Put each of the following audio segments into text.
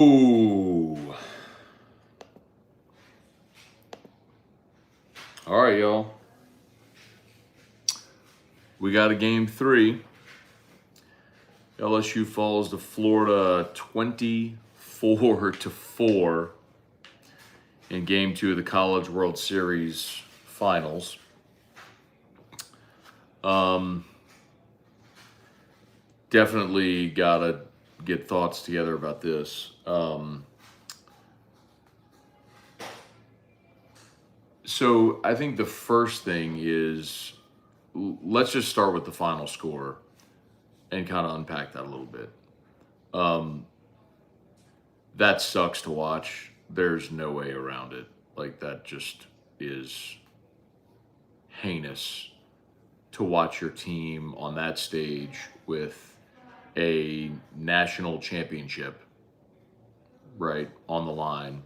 Ooh. All right, y'all. We got a game 3. LSU falls to Florida 24-4 in game 2 of the College World Series finals. Definitely gotta get thoughts together about this. So I think the first thing is, let's just start with the final score and kind of unpack that a little bit. That sucks to watch. There's no way around it. Like, that just is heinous to watch your team on that stage with a national championship, right, on the line,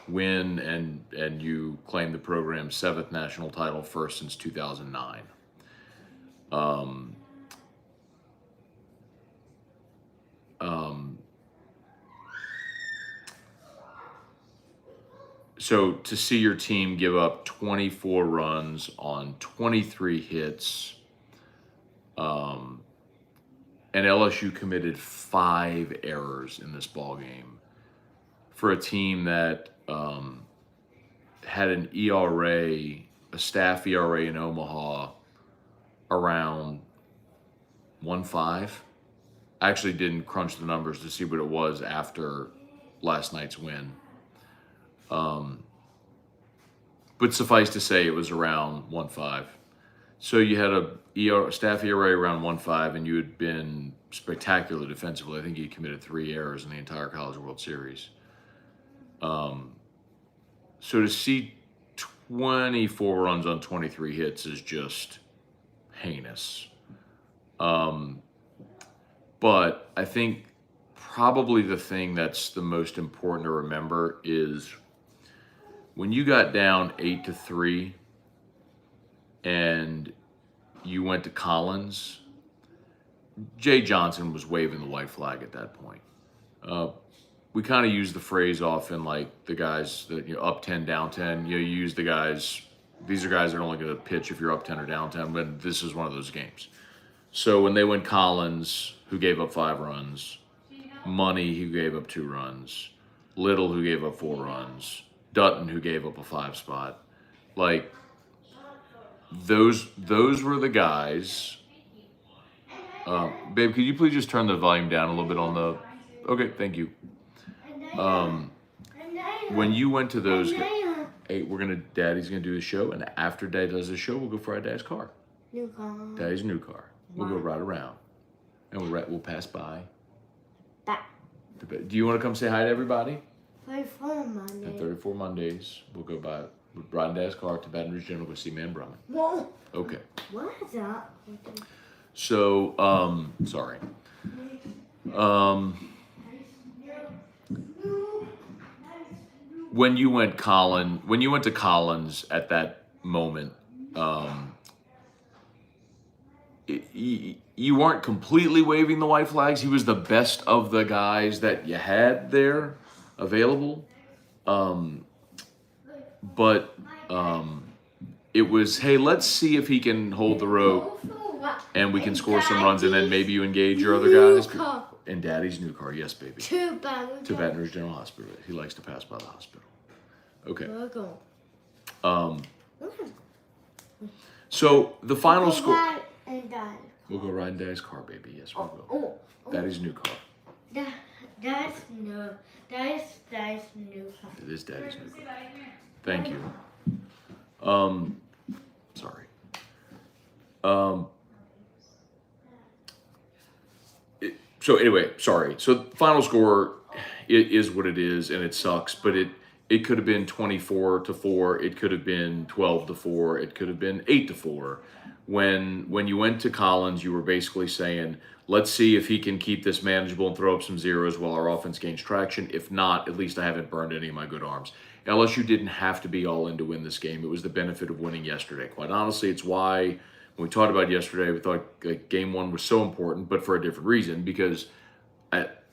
win, and you claim the program's 7th national title, first since 2009. So to see your team give up 24 runs on 23 hits, and LSU committed 5 errors in this ball game for a team that had an ERA, a staff ERA in Omaha around 1.5. I actually didn't crunch the numbers to see what it was after last night's win. But suffice to say, it was around 1.5. So you had a staff ERA around 1.5, and you had been spectacular defensively. I think you committed 3 errors in the entire College World Series. So to see 24 runs on 23 hits is just heinous. But I think probably the thing that's the most important to remember is when you got down 8-3 and you went to Collins, Jay Johnson was waving the white flag at that point. We kind of use the phrase often, like the guys that, up 10, down 10. You use the guys, these are guys that are only going to pitch if you're up 10 or down 10, but this is one of those games. So when they went Collins, who gave up 5 runs, Money, who gave up 2 runs, Little, who gave up 4 runs, Dutton, who gave up a 5 spot, like those were the guys. Babe, could you please just turn the volume down a little bit on the? Okay, thank you. When you went to those, hey, Daddy's gonna do the show, and after Dad does the show, we'll go for our dad's car. New car. Daddy's new car. We'll go right around, and we'll pass by. Back. Do you want to come say hi to everybody? 34 Mondays. At 34 Mondays, we'll go by. We'll ride in Dad's car to Baton Rouge General, go see Man Brumman. Whoa. Okay. What is that? So, sorry. When you went to Collins at that moment, you weren't completely waving the white flags. He was the best of the guys that you had there available. But it was, hey, let's see if he can hold the rope and we can score some runs, and then maybe you engage your other guys. In Daddy's new car, yes, baby. To Baton Rouge General Hospital. He likes to pass by the hospital. Okay. So the final score. We'll go ride in Daddy's car, baby. Yes, we will. Daddy's new car. Daddy's new car. It is Daddy's new car. Thank you. Sorry. So anyway, sorry. So final score is what it is, and it sucks. But it could have been 24-4. It could have been 12-4. It could have been 8-4. When you went to Collins, you were basically saying, let's see if he can keep this manageable and throw up some zeros while our offense gains traction. If not, at least I haven't burned any of my good arms. LSU didn't have to be all in to win this game. It was the benefit of winning yesterday. Quite honestly, it's why when we talked about yesterday, we thought game 1 was so important, but for a different reason, because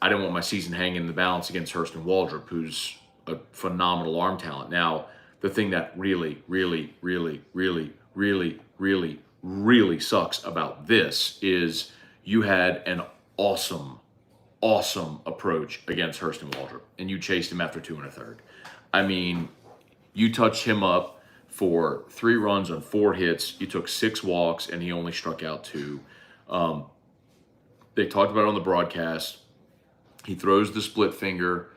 I didn't want my season hanging in the balance against Hurston Waldrop, who's a phenomenal arm talent. Now, the thing that really, really, really, really, really, really, really sucks about this is you had an awesome approach against Hurston Waldrop, and you chased him after 2 1/3. I mean, you touched him up for 3 runs on 4 hits. You took 6 walks, and he only struck out 2. They talked about it on the broadcast. He throws the split finger,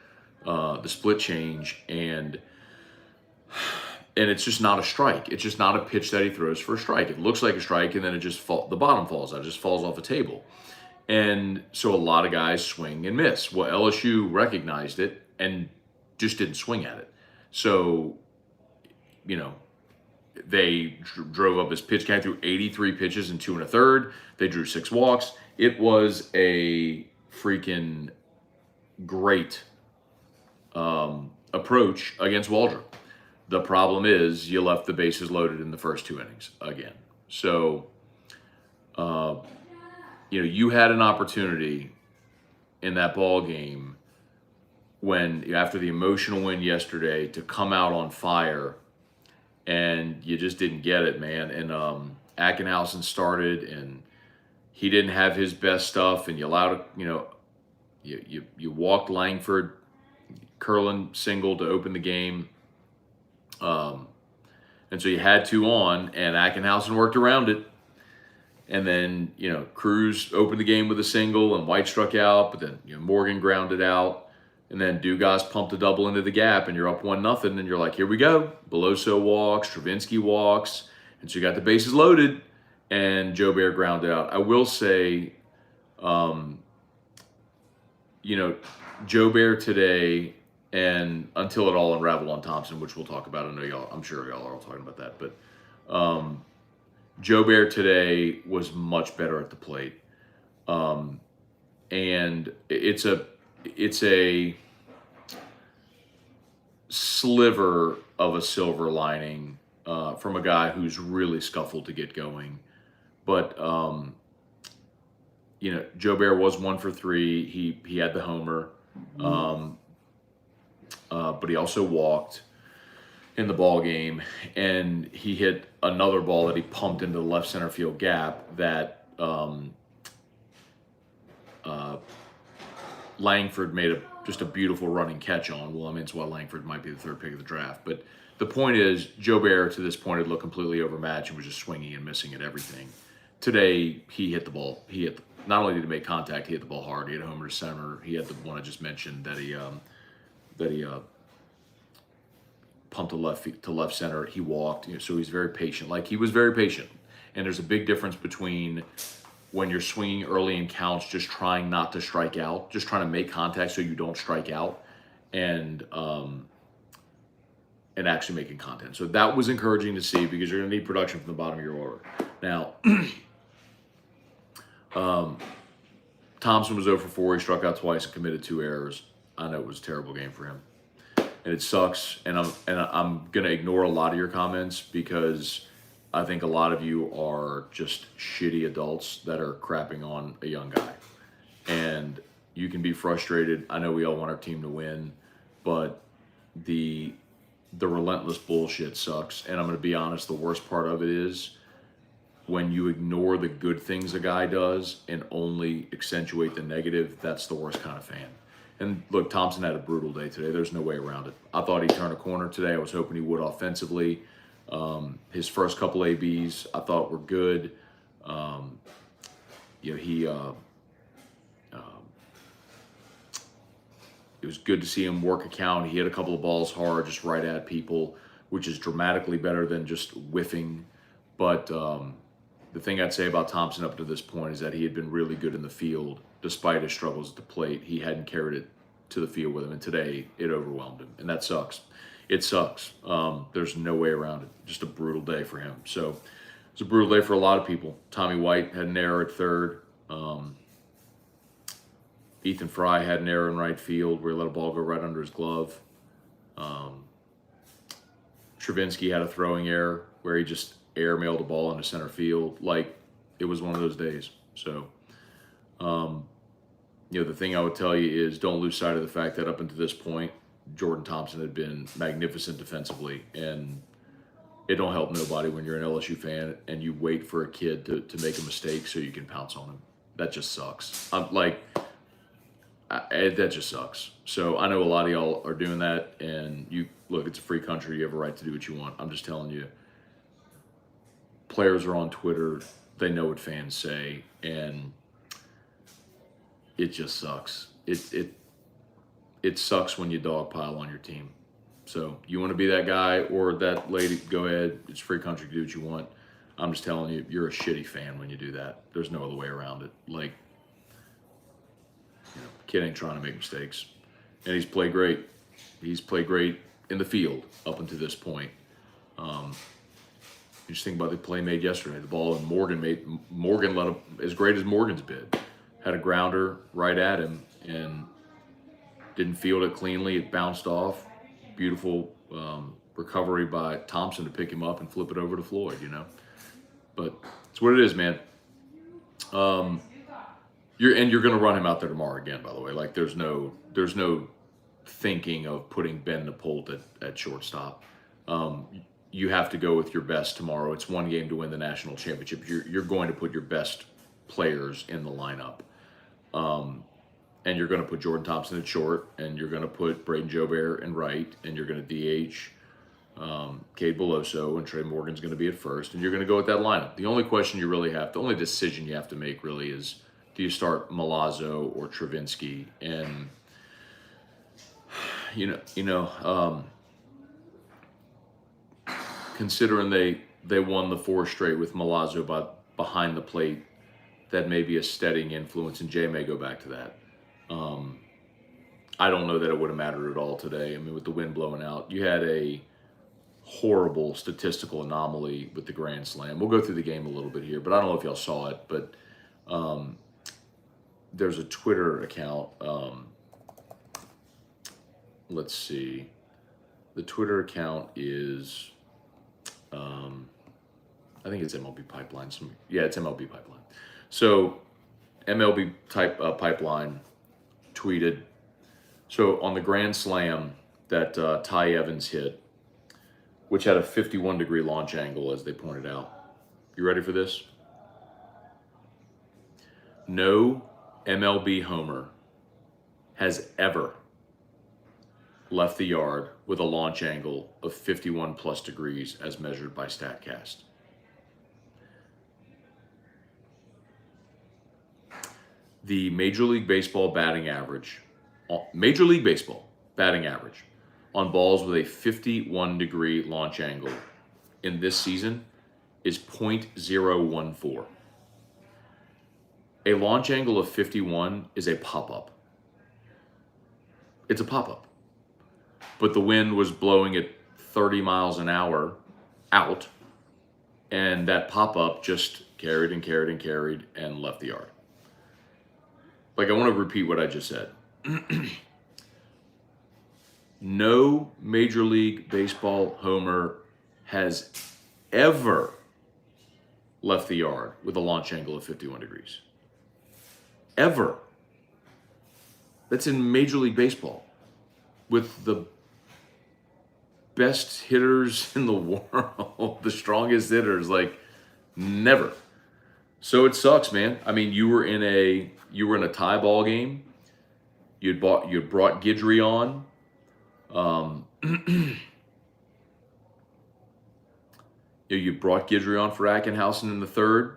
the split change, and it's just not a strike. It's just not a pitch that he throws for a strike. It looks like a strike, and then the bottom falls out. It just falls off a table. And so a lot of guys swing and miss. Well, LSU recognized it and just didn't swing at it. So, they drove up his pitch count through 83 pitches in 2 1/3. They drew 6 walks. It was a freaking great approach against Waldrop. The problem is you left the bases loaded in the first 2 innings again. So, you had an opportunity in that ball game after the emotional win yesterday to come out on fire, and you just didn't get it, man. And Ackenhausen started, and he didn't have his best stuff, and you allowed, you walked Langford, Curlin single to open the game. And so you had 2 on, and Ackenhausen worked around it. And then, Cruz opened the game with a single, and White struck out, but then Morgan grounded out. And then Dugas pumped a double into the gap, and you're up 1-0, and you're like, here we go. Beloso walks, Stravinsky walks, and so you got the bases loaded, and Joe Bear grounded out. I will say, Joe Bear today, and until it all unraveled on Thompson, which we'll talk about. I'm sure y'all are all talking about that, but Joe Bear today was much better at the plate. And it's a sliver of a silver lining from a guy who's really scuffled to get going. But, Joe Bear was 1 for 3. He had the homer, but he also walked in the ball game, and he hit another ball that he pumped into the left center field gap that Langford made just a beautiful running catch on. Well, I mean, it's why Langford might be the 3rd pick of the draft. But the point is, Joe Bear to this point had looked completely overmatched and was just swinging and missing at everything. Today, he hit the ball. Not only did he make contact, he hit the ball hard. He had a homer to center. He had the one I just mentioned that he pumped to left center. He walked, so he's very patient. He was very patient. And there's a big difference between when you're swinging early in counts, just trying not to strike out, just trying to make contact so you don't strike out, and actually making contact. So that was encouraging to see, because you're going to need production from the bottom of your order. Now, Thompson was 0 for 4. He struck out twice and committed 2 errors. I know it was a terrible game for him, and it sucks. And I'm gonna ignore a lot of your comments, because I think a lot of you are just shitty adults that are crapping on a young guy, and you can be frustrated. I know we all want our team to win, but the relentless bullshit sucks. And I'm gonna be honest. The worst part of it is when you ignore the good things a guy does and only accentuate the negative. That's the worst kind of fan. And look, Thompson had a brutal day today. There's no way around it. I thought he'd turn a corner today. I was hoping he would offensively. His first couple ABs I thought were good. It was good to see him work a count. He hit a couple of balls hard, just right at people, which is dramatically better than just whiffing. But the thing I'd say about Thompson up to this point is that he had been really good in the field. Despite his struggles at the plate, he hadn't carried it to the field with him, and today it overwhelmed him, and that sucks. It sucks. There's no way around it. Just a brutal day for him. So it's a brutal day for a lot of people. Tommy White had an error at third. Ethan Fry had an error in right field where he let a ball go right under his glove. Stravinsky had a throwing error where he just airmailed the ball into center field. It was one of those days. So, the thing I would tell you is don't lose sight of the fact that up until this point, Jordan Thompson had been magnificent defensively, and it don't help nobody when you're an LSU fan and you wait for a kid to make a mistake so you can pounce on him. That just sucks. That just sucks. So I know a lot of y'all are doing that, and you look, it's a free country. You have a right to do what you want. I'm just telling you, players are on Twitter. They know what fans say, and it just sucks. It sucks when you dogpile on your team. So you want to be that guy or that lady, go ahead. It's free country. Do what you want. I'm just telling you, you're a shitty fan when you do that. There's no other way around it. Like, kid ain't trying to make mistakes. And he's played great. He's played great in the field up until this point. You just think about the play made yesterday. The ball and Morgan let him, as great as Morgan's been, had a grounder right at him and didn't field it cleanly. It bounced off. Beautiful recovery by Thompson to pick him up and flip it over to Floyd, But it's what it is, man. You're going to run him out there tomorrow again, by the way. Like, there's no thinking of putting Ben Napolt at shortstop. You have to go with your best tomorrow. It's one game to win the national championship. You're going to put your best players in the lineup. And you're going to put Jordan Thompson at short, and you're going to put Braden Jobert in right, and you're going to DH Cade Beloso, and Trey Morgan's going to be at first, and you're going to go with that lineup. The only question you really have, the only decision you have to make really is, do you start Milazzo or Travinsky? And considering they won the 4 straight with Milazzo behind the plate, that may be a steadying influence, and Jay may go back to that. I don't know that it would have mattered at all today. I mean, with the wind blowing out, you had a horrible statistical anomaly with the Grand Slam. We'll go through the game a little bit here, but I don't know if y'all saw it, but there's a Twitter account. Let's see. The Twitter account is, I think it's MLB Pipeline. It's MLB Pipeline. So MLB Pipeline tweeted, so on the Grand Slam that Ty Evans hit, which had a 51-degree launch angle, as they pointed out. You ready for this? No MLB homer has ever left the yard with a launch angle of 51+ degrees as measured by StatCast. The Major League Baseball batting average on balls with a 51-degree launch angle in this season is .014. A launch angle of 51 is a pop-up. It's a pop-up. But the wind was blowing at 30 miles an hour out, and that pop-up just carried and carried and carried and left the yard. Like, I want to repeat what I just said. No Major League Baseball homer has ever left the yard with a launch angle of 51 degrees. Ever. That's in Major League Baseball with the best hitters in the world, the strongest hitters, like, never. So it sucks, man. I mean, you were in a tie ball game. You'd brought Guidry on. You brought Guidry on for Ackenhausen in the third.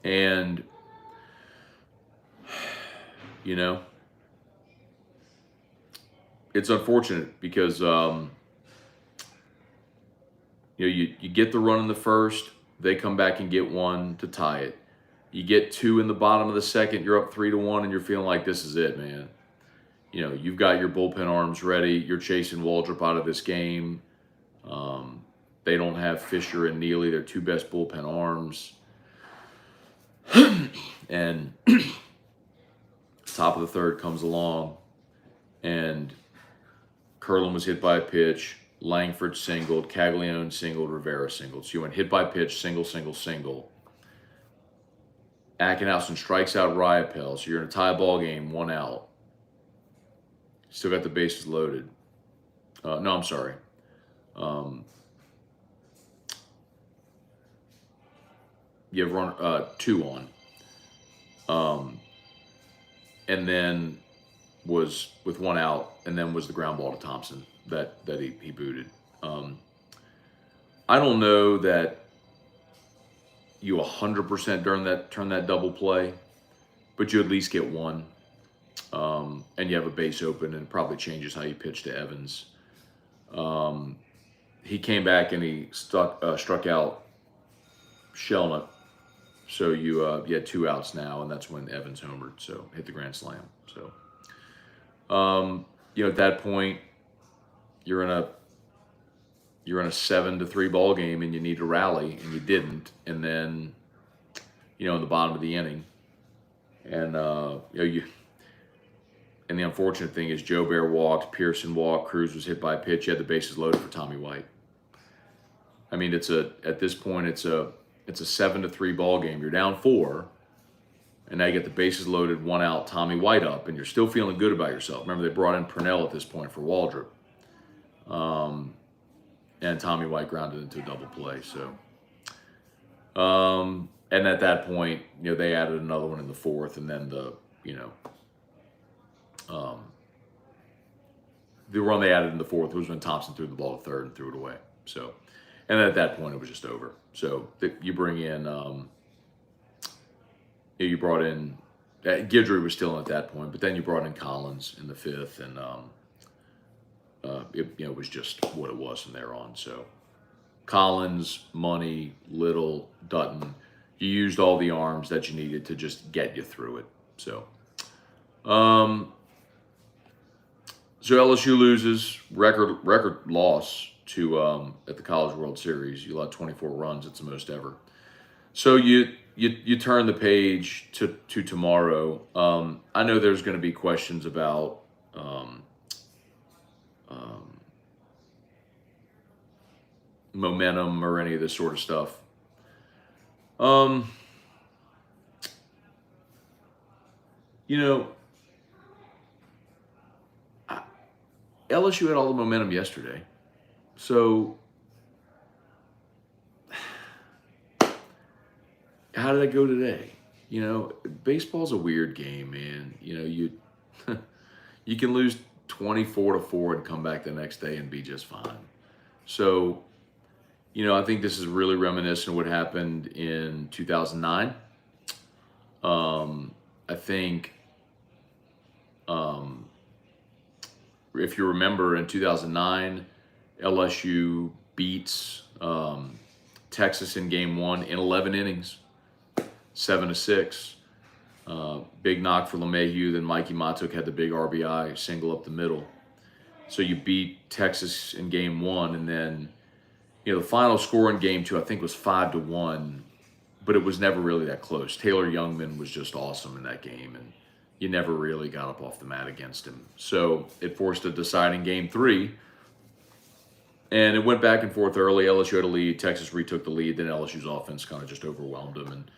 And, it's unfortunate because, you get the run in the first, they come back and get one to tie it. You get 2 in the bottom of the second, you're up 3-1, and you're feeling like this is it, man. You've got your bullpen arms ready. You're chasing Waldrop out of this game. They don't have Fisher and Neely, their 2 best bullpen arms. And top of the third comes along, and Curlin was hit by a pitch. Langford singled, Caglione singled, Rivera singled. So you went hit by pitch, single, single, single. Ackenhausen strikes out Riopel, so you're in a tie ball game, 1 out. Still got the bases loaded. No, I'm sorry. You have run 2 on. And then was with 1 out, and then was the ground ball to Thompson that he booted. I don't know that you 100% turn that double play, but you at least get 1. And you have a base open, and it probably changes how you pitch to Evans. He came back and he struck out Shelnup. So you had 2 outs now, and that's when Evans homered, so hit the grand slam. So, at that point, you're in a 7-3 ball game, and you need to rally, and you didn't. And then, in the bottom of the inning, and and the unfortunate thing is Joe Bear walked, Pearson walked, Cruz was hit by a pitch. You had the bases loaded for Tommy White. I mean, at this point, it's a 7-3 ball game. You're down 4, and now you get the bases loaded, 1 out, Tommy White up, and you're still feeling good about yourself. Remember, they brought in Purnell at this point for Waldrop. And Tommy White grounded into a double play. So, and at that point, they added another one in the 4th, and then the run they added in the 4th was when Thompson threw the ball to 3rd and threw it away. So, and then at that point, it was just over. So you bring in, you brought in, Guidry was still in at that point, but then you brought in Collins in the 5th, and it was just what it was from there on. So Collins, Money, Little, Dutton, you used all the arms that you needed to just get you through it. So, so LSU loses, record loss to at the College World Series. You allowed 24 runs. It's the most ever. So you turn the page to tomorrow. I know there's going to be questions about momentum or any of this sort of stuff. LSU had all the momentum yesterday. So how did that go today? Baseball's a weird game, man. You can lose 24-4 and come back the next day and be just fine. So, I think this is really reminiscent of what happened in 2009. I think, if you remember, in 2009, LSU beats Texas in Game 1 in 11 innings, 7-6. Big knock for LeMahieu. Then Mikey Matuk had the big RBI single up the middle. So you beat Texas in Game 1, and then the final score in Game 2 I think was 5-1, but it was never really that close. Taylor Youngman was just awesome in that game, and you never really got up off the mat against him. So it forced a deciding Game 3, and it went back and forth early. LSU had a lead. Texas retook the lead. Then LSU's offense kind of just overwhelmed them, and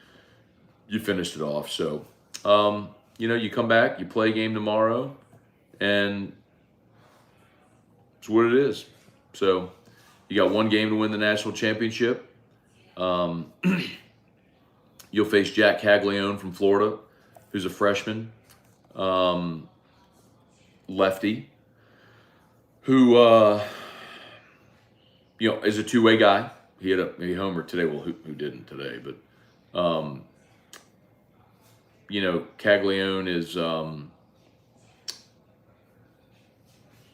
you finished it off. So, you come back, you play a game tomorrow, and it's what it is. So you got 1 game to win the national championship. You'll face Jack Caglione from Florida, who's a freshman, lefty, who is a two-way guy. He homered today. Well, who didn't today? But Caglione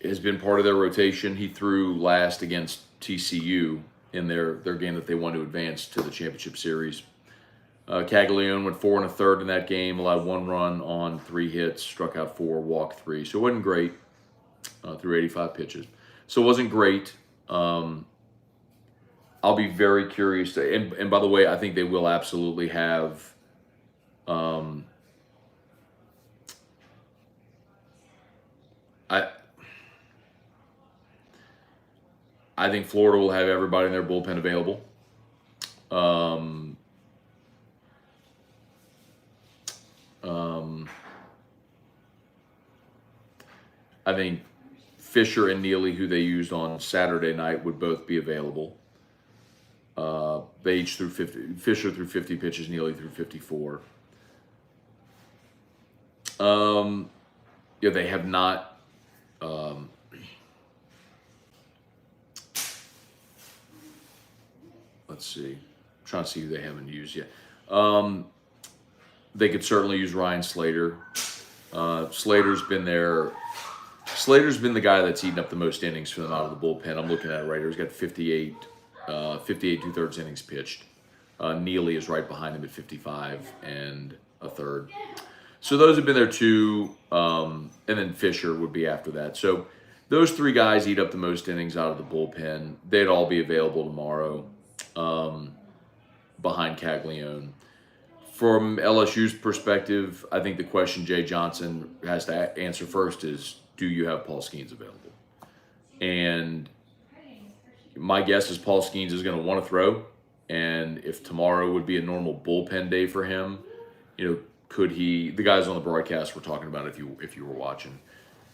has been part of their rotation. He threw last against TCU in their game that they won to advance to the championship series. Caglione went 4 1/3 in that game, allowed 1 run on 3 hits, struck out 4, walked 3. So it wasn't great. Threw 85 pitches. So it wasn't great. I'll be very curious to, and by the way, I think they will absolutely have I think Florida will have everybody in their bullpen available. I think Fisher and Neely, who they used on Saturday night, would both be available. They each threw 50. Fisher threw 50 pitches. Neely threw 54. Yeah, they have not. Let's see. I'm trying to see who they haven't used yet. They could certainly use Ryan Slater. Slater's been there. Slater's been the guy that's eaten up the most innings for them out of the bullpen. I'm looking at it right here. He's got 58 2/3 innings pitched. Neely is right behind him at 55 and a third. So those have been their two, and then Fisher would be after that. So those three guys eat up the most innings out of the bullpen. They'd all be available tomorrow behind Caglione. From LSU's perspective, I think the question Jay Johnson has to answer first is, do you have Paul Skeens available? And my guess is Paul Skeens is going to want to throw. And if tomorrow would be a normal bullpen day for him, could he? The guys on the broadcast were talking about it if you were watching.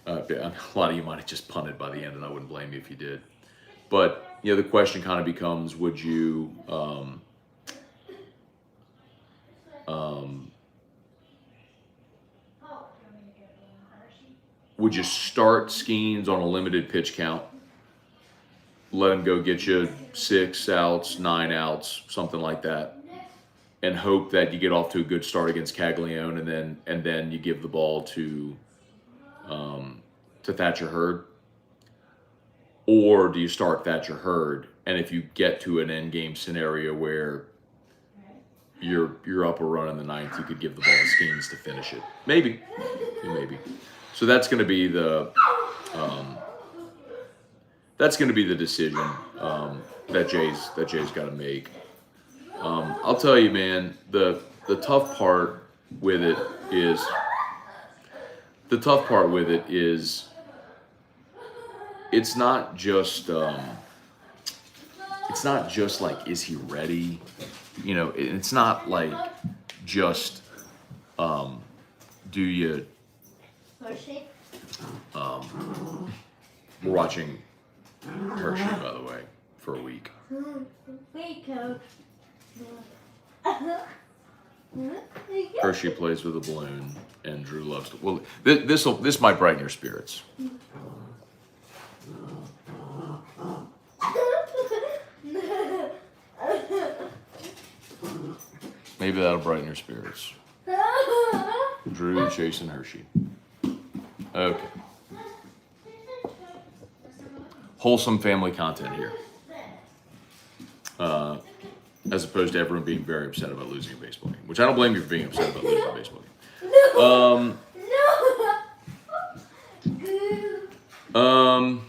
A lot of you might have just punted by the end, and I wouldn't blame you if you did. But the question kind of becomes: would you? Would you start Skeens on a limited pitch count? Let him go get you 6 outs, 9 outs, something like that, and hope that you get off to a good start against Caglione, and then you give the ball to Thatcher Hurd? Or do you start Thatcher Hurd, and if you get to an end game scenario where you're up a run in the ninth, you could give the ball to Skeens to finish it? Maybe. So that's going to be the decision that Jay's got to make. I'll tell you, man, the tough part with it is it's not just like, is he ready? It's not like just do you. We're watching Hershey, by the way, for a week. Hershey plays with a balloon, and Drew loves to. Well, this might brighten your spirits. Maybe that'll brighten your spirits. Drew chasing Hershey. Okay. Wholesome family content here. As opposed to everyone being very upset about losing a baseball game, which I don't blame you for being upset about losing a baseball game.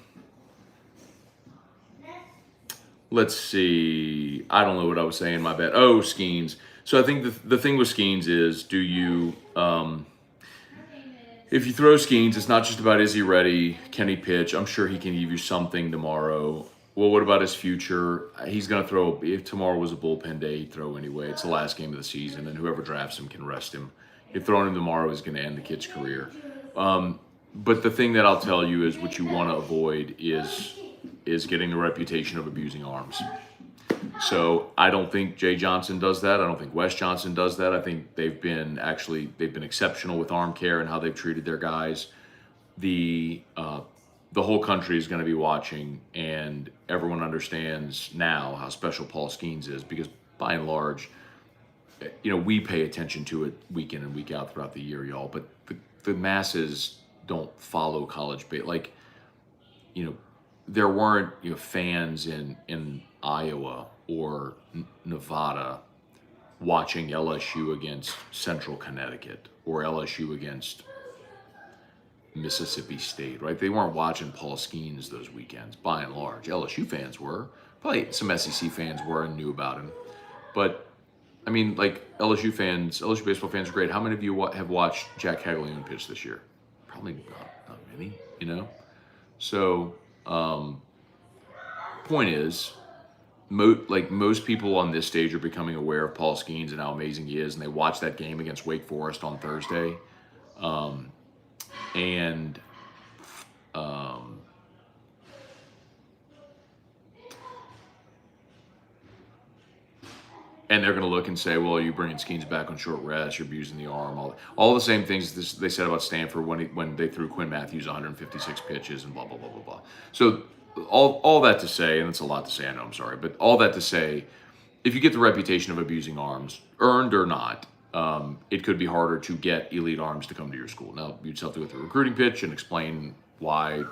Let's see. I don't know what I was saying. My bad. Oh, Skeens. So I think the thing with Skeens is, do you, if you throw Skeens, it's not just about is he ready, can he pitch? I'm sure he can give you something tomorrow. Well, what about his future? He's going to throw. If tomorrow was a bullpen day, he'd throw anyway. It's the last game of the season, and whoever drafts him can rest him. If throwing him tomorrow is going to end the kid's career. But the thing that I'll tell you is what you want to avoid is getting the reputation of abusing arms. So I don't think Jay Johnson does that. I don't think Wes Johnson does that. I think they've been exceptional with arm care and how they've treated their guys. The whole country is going to be watching, and everyone understands now how special Paul Skeens is, because by and large, we pay attention to it week in and week out throughout the year, y'all. But the masses don't follow college baseball. Like, there weren't fans in Iowa or Nevada watching LSU against Central Connecticut or LSU against Mississippi State, right? They weren't watching Paul Skeens those weekends, by and large. LSU fans were. Probably some SEC fans were and knew about him. But, I mean, like, LSU baseball fans are great. How many of you have watched Jack Caglione pitch this year? Probably not many, So, point is, most people on this stage are becoming aware of Paul Skeens and how amazing he is, and they watched that game against Wake Forest on Thursday. And And they're going to look and say, well, you're bringing Skeens back on short rest, you're abusing the arm, all the same things they said about Stanford when they threw Quinn Matthews 156 pitches and blah, blah, blah, blah, blah. So all that to say, and it's a lot to say, I know, I'm sorry, but all that to say, if you get the reputation of abusing arms, earned or not, it could be harder to get elite arms to come to your school. Now, you just have to go through a recruiting pitch and explain why,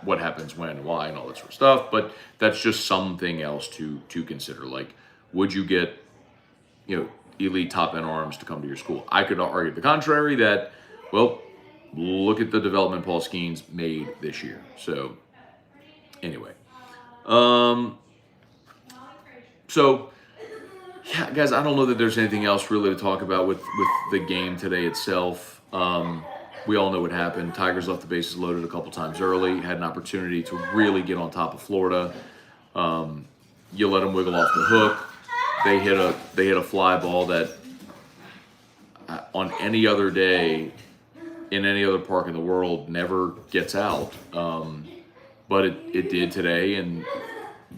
what happens when, and why, and all that sort of stuff. But that's just something else to consider. Like, would you get, elite top end arms to come to your school? I could argue the contrary, that, well, look at the development Paul Skeens made this year. So, anyway, so yeah, guys, I don't know that there's anything else really to talk about with the game today itself. We all know what happened. Tigers left the bases loaded a couple times early, had an opportunity to really get on top of Florida. You let them wiggle off the hook. They hit a fly ball that on any other day in any other park in the world never gets out. But it did today, and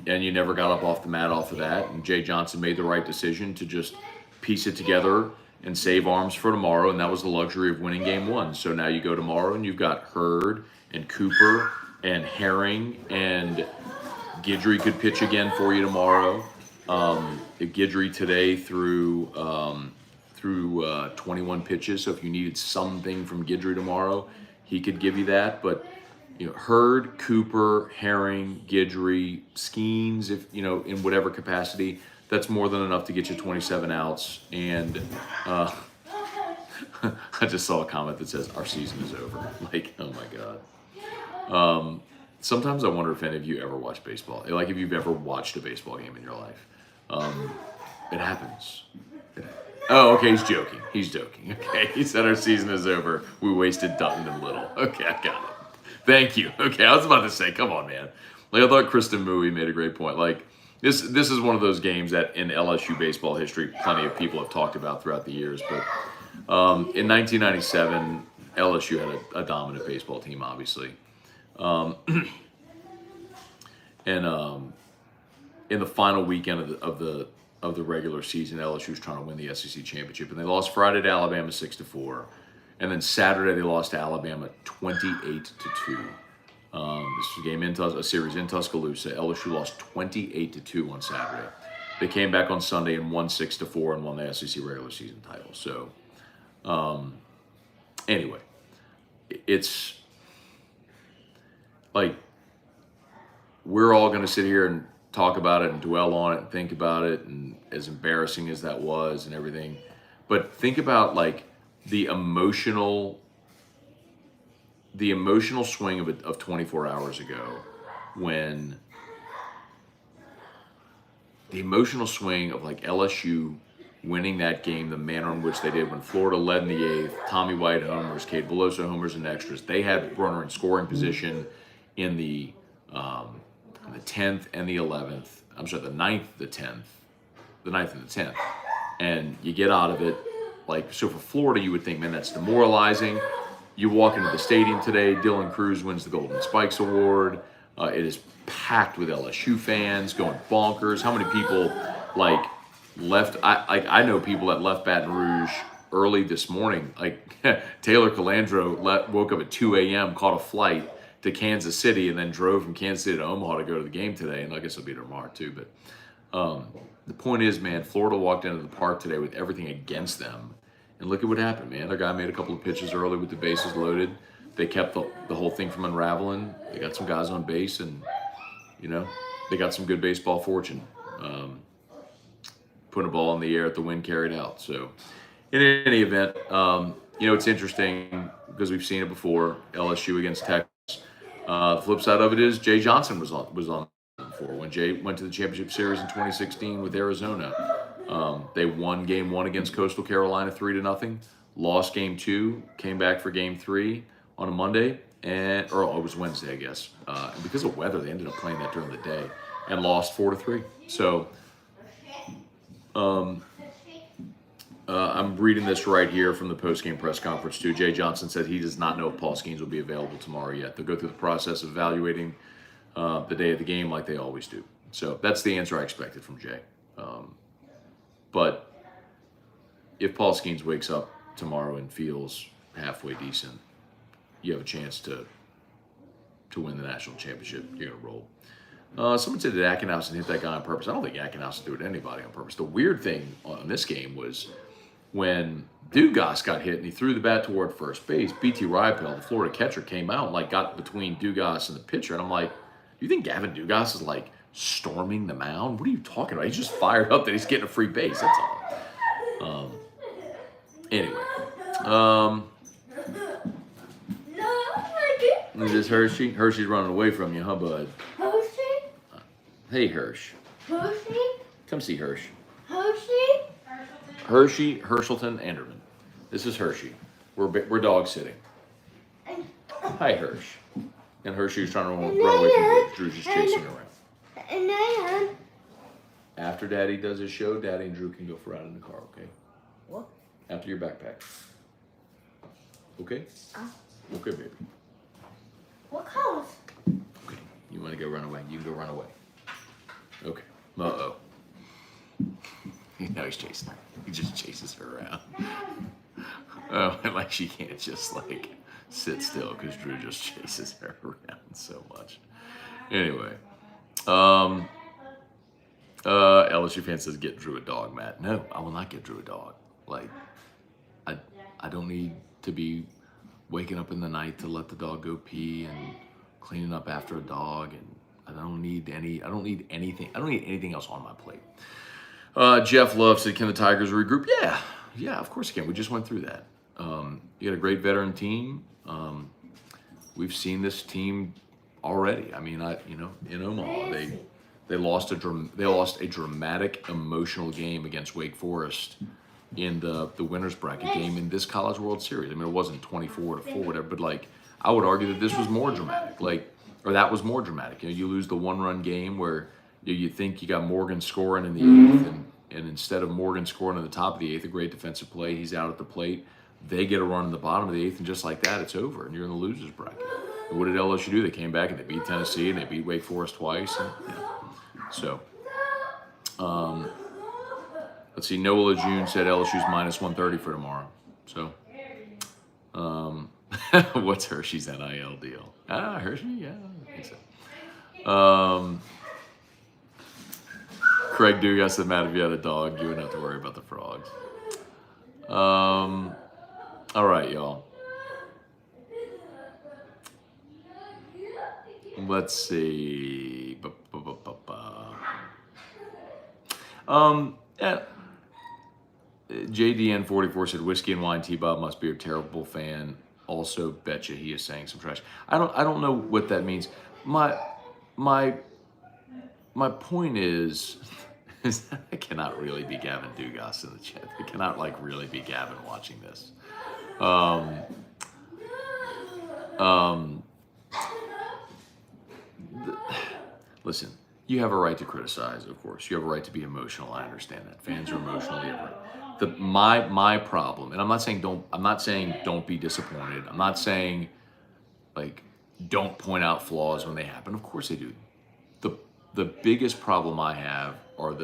you never got up off the mat off of that. And Jay Johnson made the right decision to just piece it together and save arms for tomorrow, and that was the luxury of winning game one. So now you go tomorrow and you've got Hurd and Cooper and Herring, and Guidry could pitch again for you tomorrow. Guidry today threw 21 pitches, so if you needed something from Guidry tomorrow, he could give you that. But Hurd, Cooper, Herring, Guidry, Skeens, if in whatever capacity, that's more than enough to get you 27 outs. And I just saw a comment that says our season is over. Like, oh my god. Sometimes I wonder if any of you ever watch baseball. Like, if you've ever watched a baseball game in your life. It happens. Oh, okay, he's joking. Okay, he said our season is over. We wasted Dutton and Little. Okay, I got it. Thank you. Okay, I was about to say, come on, man. Like, I thought Kristen Mui made a great point. Like, this is one of those games that in LSU baseball history, plenty of people have talked about throughout the years. But in 1997, LSU had a dominant baseball team, obviously. In the final weekend of the regular season, LSU was trying to win the SEC championship, and they lost Friday to Alabama 6-4, and then Saturday they lost to Alabama 28-2. This was a game a series in Tuscaloosa. LSU lost 28-2 on Saturday. They came back on Sunday and won 6-4 and won the SEC regular season title. So, anyway, it's like we're all going to sit here and talk about it and dwell on it and think about it, and as embarrassing as that was and everything. But think about like the emotional swing of 24 hours ago, when the emotional swing of like LSU winning that game the manner in which they did when Florida led in the 8th, Tommy White homers, Cade Beloso homers and extras. They had runner in scoring position in the 10th and the 11th. I'm sorry, the 9th, the 10th. The 9th and the 10th. And you get out of it. Like, so for Florida, you would think, man, that's demoralizing. You walk into the stadium today, Dylan Cruz wins the Golden Spikes Award. It is packed with LSU fans going bonkers. How many people, like, left? I know people that left Baton Rouge early this morning. Like, Taylor Calandro woke up at 2 a.m., caught a flight to Kansas City, and then drove from Kansas City to Omaha to go to the game today. And I guess it'll be tomorrow too. But the point is, man, Florida walked into the park today with everything against them. And look at what happened, man. Their guy made a couple of pitches early with the bases loaded. They kept the whole thing from unraveling. They got some guys on base, and, they got some good baseball fortune. Putting a ball in the air at the wind carried out. So in any event, it's interesting because we've seen it before, LSU against Texas. The flip side of it is Jay Johnson was on before when Jay went to the championship series in 2016 with Arizona. They won game 1 against Coastal Carolina 3-0, lost game 2, came back for game 3 on a Monday, it was Wednesday, I guess. And because of weather, they ended up playing that during the day and lost 4-3. So, I'm reading this right here from the post-game press conference too. Jay Johnson said he does not know if Paul Skeens will be available tomorrow yet. They'll go through the process of evaluating the day of the game like they always do. So that's the answer I expected from Jay. But if Paul Skeens wakes up tomorrow and feels halfway decent, you have a chance to win the national championship. You're going to roll. Someone said that Ackenhausen hit that guy on purpose. I don't think Ackenhausen threw it to anybody on purpose. The weird thing on this game was when Dugas got hit and he threw the bat toward first base, BT Rypel, the Florida catcher, came out and got between Dugas and the pitcher. And I'm like, do you think Gavin Dugas is storming the mound? What are you talking about? He's just fired up that he's getting a free base. That's all. Anyway. Is this Hershey? Hershey's running away from you, huh, bud? Hershey? Hey, Hirsch. Hershey? Come see Hirsch. Hershey? Hershey, Hershelton, Anderman. This is Hershey. We're dog sitting. Hi, Hirsch. And Hershey's trying to run away from Drew. Drew's just chasing her around. And then... After Daddy does his show, Daddy and Drew can go for a ride in the car, okay? What? After your backpack. Okay? Okay, baby. What colors? Okay. You want to go run away? You can go run away. Okay. Uh-oh. Now he's chasing her. He just chases her around. Oh, and she can't just sit still because Drew just chases her around so much. Anyway. LSU fan says get Drew a dog, Matt. No, I will not get Drew a dog. I don't need to be waking up in the night to let the dog go pee and cleaning up after a dog, and I don't need anything else on my plate. Jeff Love said, can the Tigers regroup? Yeah, of course they can. We just went through that. You got a great veteran team. We've seen this team already. I mean, in Omaha, they lost a dramatic, emotional game against Wake Forest in the winners bracket game in this College World Series. I mean, it wasn't 24-4, whatever, but I would argue that this was more dramatic, or that was more dramatic. You lose the one-run game where you think you got Morgan scoring in the eighth, and instead of Morgan scoring in the top of the eighth, a great defensive play, he's out at the plate. They get a run in the bottom of the eighth, and just like that, it's over, and you're in the losers bracket. And what did LSU do? They came back and they beat Tennessee and they beat Wake Forest twice. And, So, let's see. Noah Lejeune said LSU's minus 130 for tomorrow. So, what's Hershey's NIL deal? Hershey? Yeah, I think so. Craig Dugas said, Matt, if you had a dog, you wouldn't have to worry about the frogs. All right, y'all. Let's see. JDN44 said whiskey and wine. T-Bob must be a terrible fan. Also, betcha he is saying some trash. I don't know what that means. My point is that it cannot really be Gavin Dugas in the chat. It cannot really be Gavin watching this. Listen, you have a right to criticize, of course. You have a right to be emotional. I understand that. Fans are emotional. You have a right. My problem, and I'm not saying don't be disappointed. I'm not saying don't point out flaws when they happen. Of course they do. The biggest problem I have are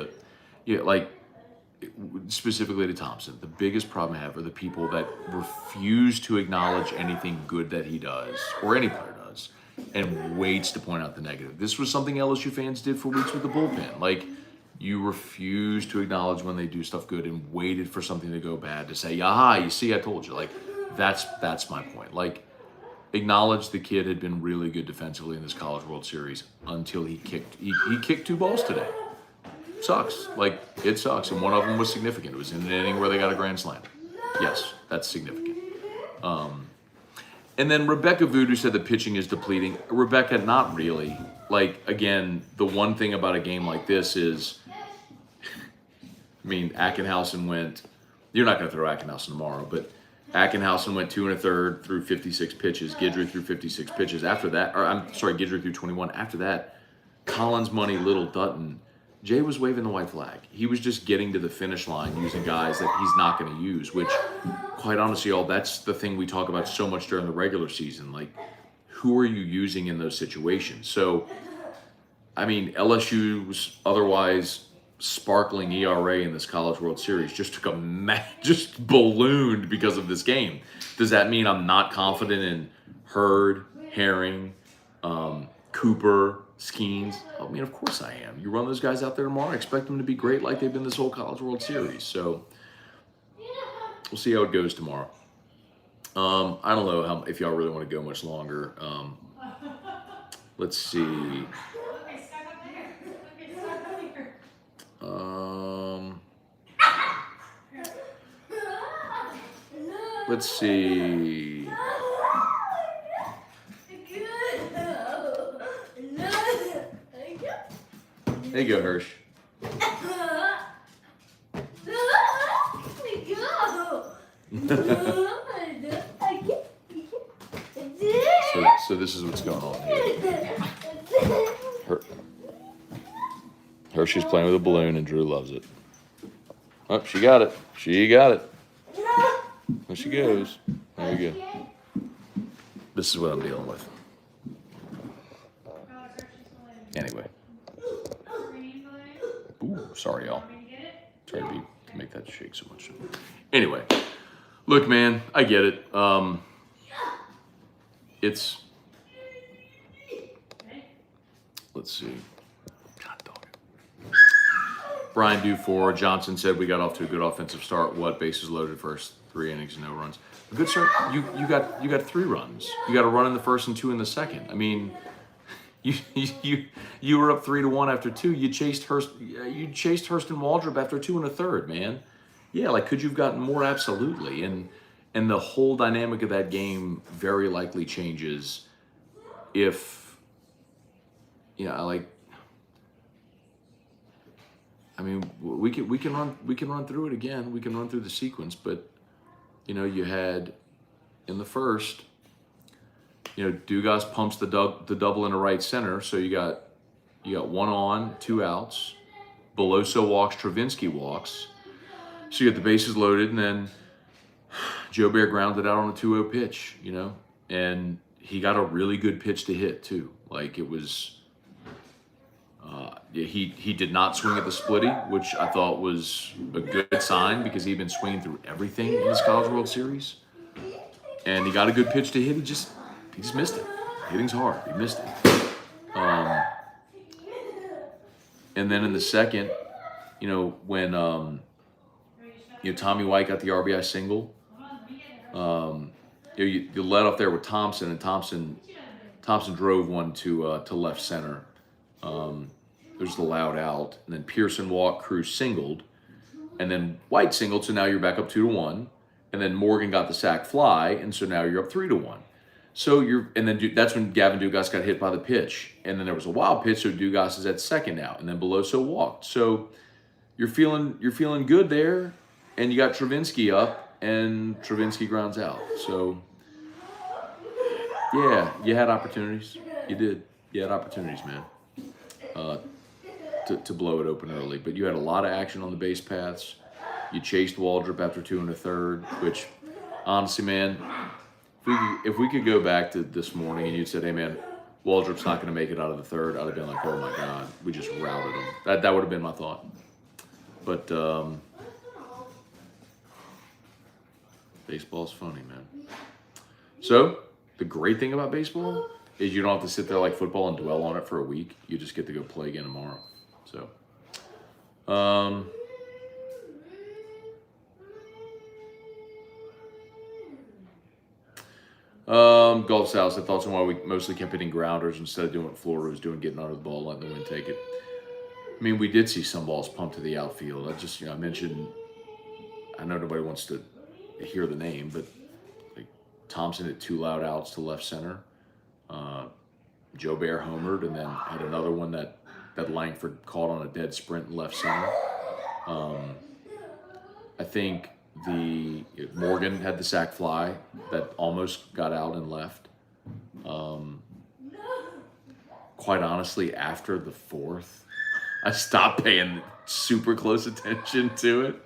specifically to Thompson, the biggest problem I have are the people that refuse to acknowledge anything good that he does, or any player does, and waits to point out the negative. This was something LSU fans did for weeks with the bullpen. You refuse to acknowledge when they do stuff good and waited for something to go bad to say, aha, you see, I told you. That's my point. Acknowledge the kid had been really good defensively in this College World Series until he kicked two balls today. Sucks. It sucks. And one of them was significant. It was in an inning where they got a grand slam. Yes, that's significant. And then Rebecca Voodoo said the pitching is depleting. Rebecca, not really. Again, the one thing about a game like this is, Ackenhausen went, you're not going to throw Ackenhausen tomorrow, but Ackenhausen went 2 1/3 through 56 pitches. Guidry threw 56 pitches. After that, Guidry threw 21. After that, Collins, Money, Little, Dutton Jay was waving the white flag. He was just getting to the finish line using guys that he's not going to use, which, quite honestly, y'all, that's the thing we talk about so much during the regular season. Like, who are you using in those situations? So, I mean, LSU's otherwise sparkling ERA in this College World Series just took just ballooned because of this game. Does that mean I'm not confident in Hurd, Herring, Cooper, Skeens? I mean, of course I am. You run those guys out there tomorrow, I expect them to be great like they've been this whole College World Series. So we'll see how it goes tomorrow. I don't know if y'all really want to go much longer. Let's see. Let's see. There you go, Hirsch. So this is what's going on here. Hershey's playing with a balloon and Drew loves it. Oh, she got it. She got it. There she goes. There you go. This is what I'm dealing with. Anyway. Ooh, sorry, y'all. Sorry to make that shake so much. Anyway, look, man, I get it. It's. Let's see. God dog it. Brian Dufour, Johnson said we got off to a good offensive start. What? Bases loaded first 3 innings, no runs. A good start. You got 3 runs. You got a run in the first and 2 in the second. I mean, you were up 3-1 after 2. You chased Hurst and Waldrop after 2 1/3, man. Yeah, like could you've gotten more? Absolutely. And the whole dynamic of that game very likely changes if I mean, we can run through it again. We can run through the sequence, but you had in the first, Dugas pumps the double into right center, so you got 1 on, 2 outs. Beloso walks, Travinski walks, so you get the bases loaded, and then Joe Bear grounded out on a 2-0 pitch, and he got a really good pitch to hit too. Like it was. He did not swing at the splitty, which I thought was a good sign because he'd been swinging through everything in this College World Series. And he got a good pitch to hit. He just missed it. Hitting's hard. He missed it. And then in the second, when Tommy White got the RBI single, you led off there with Thompson, and Thompson drove one to left center. There's the loud out, and then Pearson walked, Cruz singled, and then White singled, so now you're back up 2-1, and then Morgan got the sac fly, and so now you're up 3-1. So that's when Gavin Dugas got hit by the pitch, and then there was a wild pitch, so Dugas is at second now, and then Beloso walked. So you're feeling good there, and you got Travinski up, and Travinski grounds out. So yeah, you had opportunities. You did. You had opportunities, man. To blow it open early, but you had a lot of action on the base paths. You chased Waldrop after 2 1/3, which, honestly, man, if we could go back to this morning and you'd said, "Hey, man, Waldrop's not going to make it out of the third," I'd have been like, "Oh my God, we just routed him." That would have been my thought. But baseball's funny, man. So the great thing about baseball is you don't have to sit there like football and dwell on it for a week. You just get to go play again tomorrow. So, Gulf South said thoughts on why we mostly kept hitting grounders instead of doing what Florida was doing, getting under the ball, letting the wind take it. I mean, we did see some balls pumped to the outfield. I mentioned, I know nobody wants to hear the name, but like Thompson hit 2 loud outs to left center. Joe Bear homered, and then had another one that Langford caught on a dead sprint in left center. I think Morgan had the sac fly that almost got out and left. Quite honestly, after the 4th, I stopped paying super close attention to it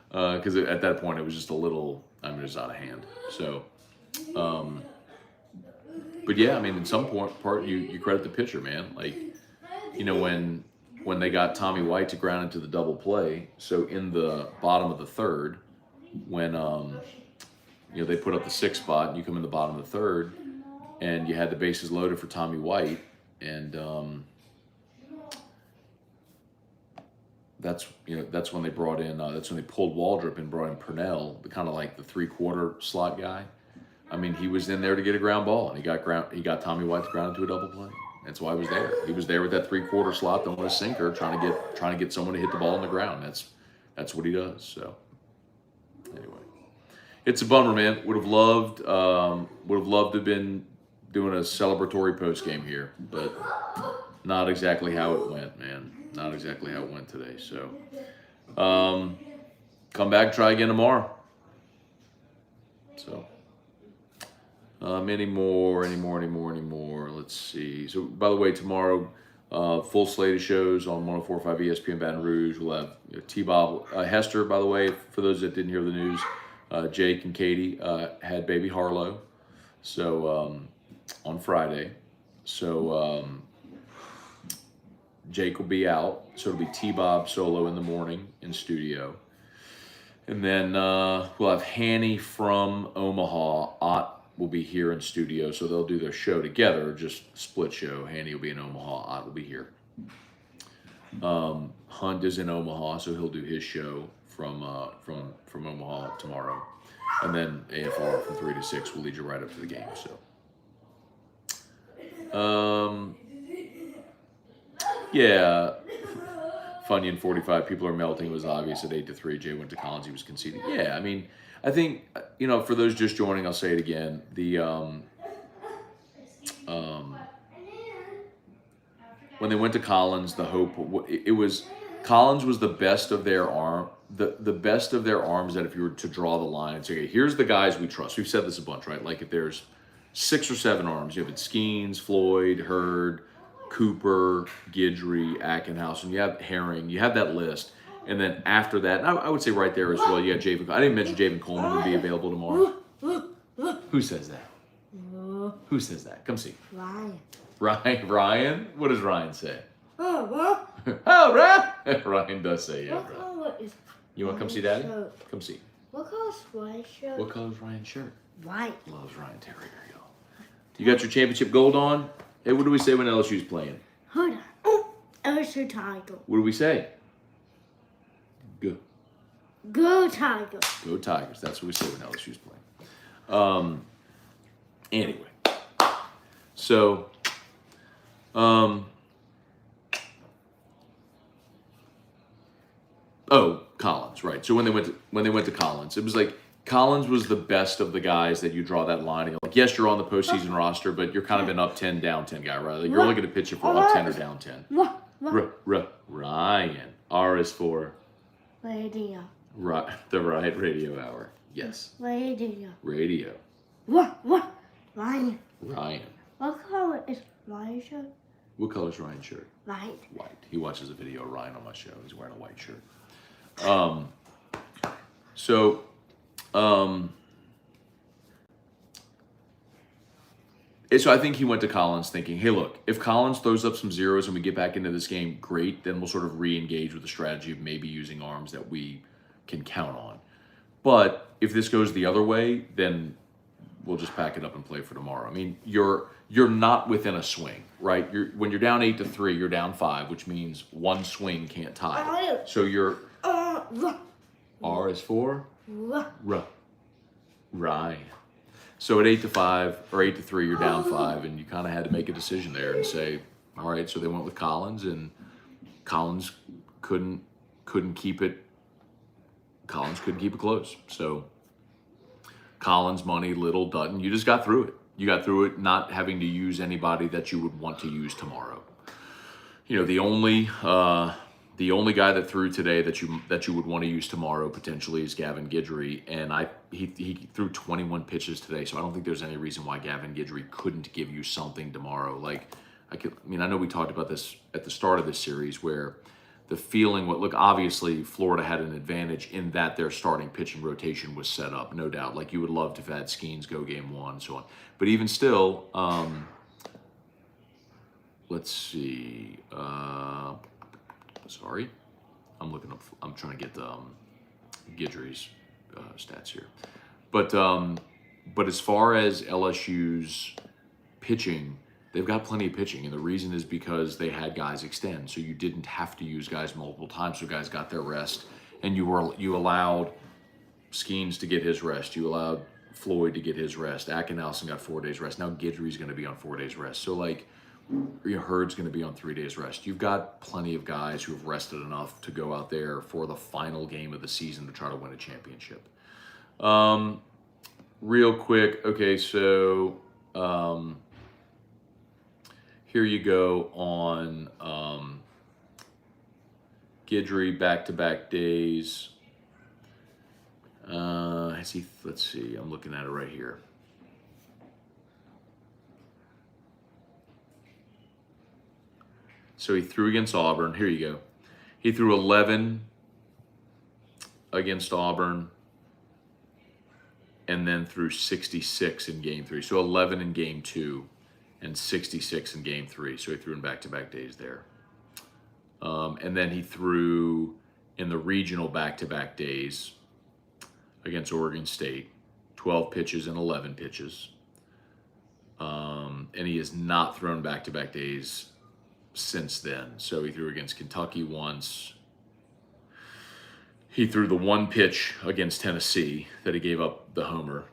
because at that point it was just a little. I mean, it was out of hand. So, but yeah, I mean, in some part you credit the pitcher, man. Like, when they got Tommy White to ground into the double play. So in the bottom of the third, when they put up the 6th spot, and you come in the bottom of the third, and you had the bases loaded for Tommy White, and that's when they brought in that's when they pulled Waldrop and brought in Purnell, the kind of like the 3/4 slot guy. I mean, he was in there to get a ground ball, and he got Tommy White to ground into a double play. That's why he was there. He was there with that 3/4 slot, throwing a sinker, trying to get someone to hit the ball on the ground. That's what he does. So anyway, it's a bummer, man. Would have loved to have been doing a celebratory post game here, but not exactly how it went, man. Not exactly how it went today. So come back, try again tomorrow. So. Any more. Let's see. So, by the way, tomorrow, full slate of shows on 104.5 ESPN Baton Rouge. We'll have T-Bob Hester, by the way, for those that didn't hear the news. Jake and Katie had baby Harlow, so on Friday. So Jake will be out. So it'll be T-Bob solo in the morning in studio. And then we'll have Hanny from Omaha. Ott will be here in studio, so they'll do their show together, just split show. Hanny will be in Omaha, Ott will be here. Hunt is in Omaha, so he'll do his show from Omaha tomorrow, and then AFR from 3 to 6 will lead you right up to the game. So, yeah. Funyun 45, people are melting. It was obvious at 8 to 3. Jay went to Collins. He was conceding. Yeah, I mean, I think, for those just joining, I'll say it again. When they went to Collins, the hope it was Collins was the best of their arm, the best of their arms. That if you were to draw the line and say, okay, here's the guys we trust. We've said this a bunch, right? Like if there's 6 or 7 arms, you have Skeens, Floyd, Hurd, Cooper, Guidry, Ackenhouse, and you have Herring. You have that list. And then after that, I would say right there as well, you got Javen. I didn't mention Javen Coleman would be available tomorrow. Who says that? Who says that? Come see. Ryan? What does Ryan say? Oh, Ryan. Ryan does say, yeah, bro. You want to come see Daddy? Come see. What color's Ryan's shirt? What color's Ryan's shirt? White. Loves Ryan Terrier, y'all. You got your championship gold on? Hey, what do we say when LSU's playing? Hold on. Oh, LSU Tiger. What do we say? Go. Go Tigers. Go Tigers. That's what we say when LSU's playing. Anyway. So, Collins, right. So when they went to Collins, it was like Collins was the best of the guys that you draw that line. And like, yes, you're on the postseason roster, but you're kind of an up 10, down 10 guy, right? Like you're only going to pitch it for up 10 or down 10. Ryan. R is for Radio. Right, the right radio hour. Yes. Radio. What? Ryan. What color is Ryan's shirt? What color is Ryan's shirt? White. He watches a video of Ryan on my show. He's wearing a white shirt. So I think he went to Collins thinking, hey, look, if Collins throws up some zeros and we get back into this game, great. Then we'll sort of re-engage with the strategy of maybe using arms that we can count on. But if this goes the other way, then we'll just pack it up and play for tomorrow. I mean, you're not within a swing, right? When you're down 8 to 3, you're down 5, which means one swing can't tie. So you're R is for Ryan. So at 8 to 5 or 8 to 3, you're down 5, and you kind of had to make a decision there and say, all right. So they went with Collins, and Collins couldn't keep it. Collins couldn't keep it close. So Collins, Money, Little, Dutton, you just got through it. You got through it not having to use anybody that you would want to use tomorrow. The only guy that threw today that you would want to use tomorrow potentially is Gavin Guidry, and he threw 21 pitches today, so I don't think there's any reason why Gavin Guidry couldn't give you something tomorrow. I know we talked about this at the start of this series where the feeling, look, obviously Florida had an advantage in that their starting pitching rotation was set up, no doubt. Like, you would love to have had Skeens go game 1 and so on. But even still, let's see. Sorry, I'm trying to get Guidry's stats here. But as far as LSU's pitching, they've got plenty of pitching, and the reason is because they had guys extend, so you didn't have to use guys multiple times, so guys got their rest, and you allowed Skeens to get his rest, you allowed Floyd to get his rest, Ackenelson got 4 days rest, now Guidry's going to be on 4 days rest, so like, Hurd's going to be on 3 days rest. You've got plenty of guys who have rested enough to go out there for the final game of the season to try to win a championship. Real quick, okay, so here you go on Guidry back-to-back days. Let's see, I'm looking at it right here. So he threw against Auburn. Here you go. He threw 11 against Auburn and then threw 66 in game 3. So 11 in game 2 and 66 in game 3. So he threw in back-to-back days there. And then he threw in the regional back-to-back days against Oregon State, 12 pitches and 11 pitches. And he has not thrown back-to-back days since then. So he threw against Kentucky once. He threw the one pitch against Tennessee that he gave up the homer.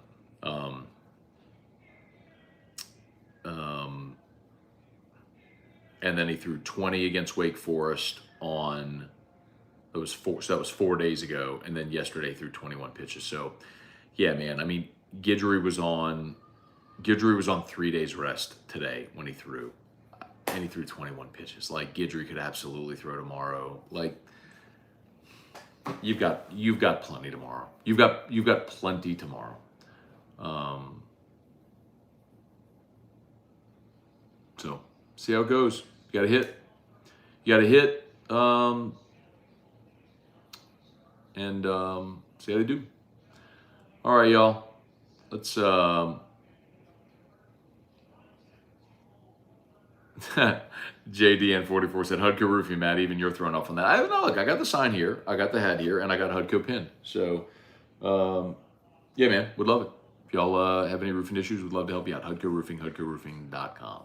And then he threw 20 against Wake Forest on those 4. So that was 4 days ago. And then yesterday he threw 21 pitches. So yeah, man. I mean, Guidry was on 3 days rest today when he threw. And he threw 21 pitches. Like, Guidry could absolutely throw tomorrow. Like, you've got plenty tomorrow. You've got plenty tomorrow. So see how it goes. You got to hit. And see how they do. All right, y'all. Let's JDN44 said, Hudco Roofing, Matt, even you're throwing off on that. Look, I got the sign here, I got the hat here, and I got Hudco pin. So, yeah, man, would love it. If y'all have any roofing issues, we'd love to help you out. Hudco Roofing, HudcoRoofing.com.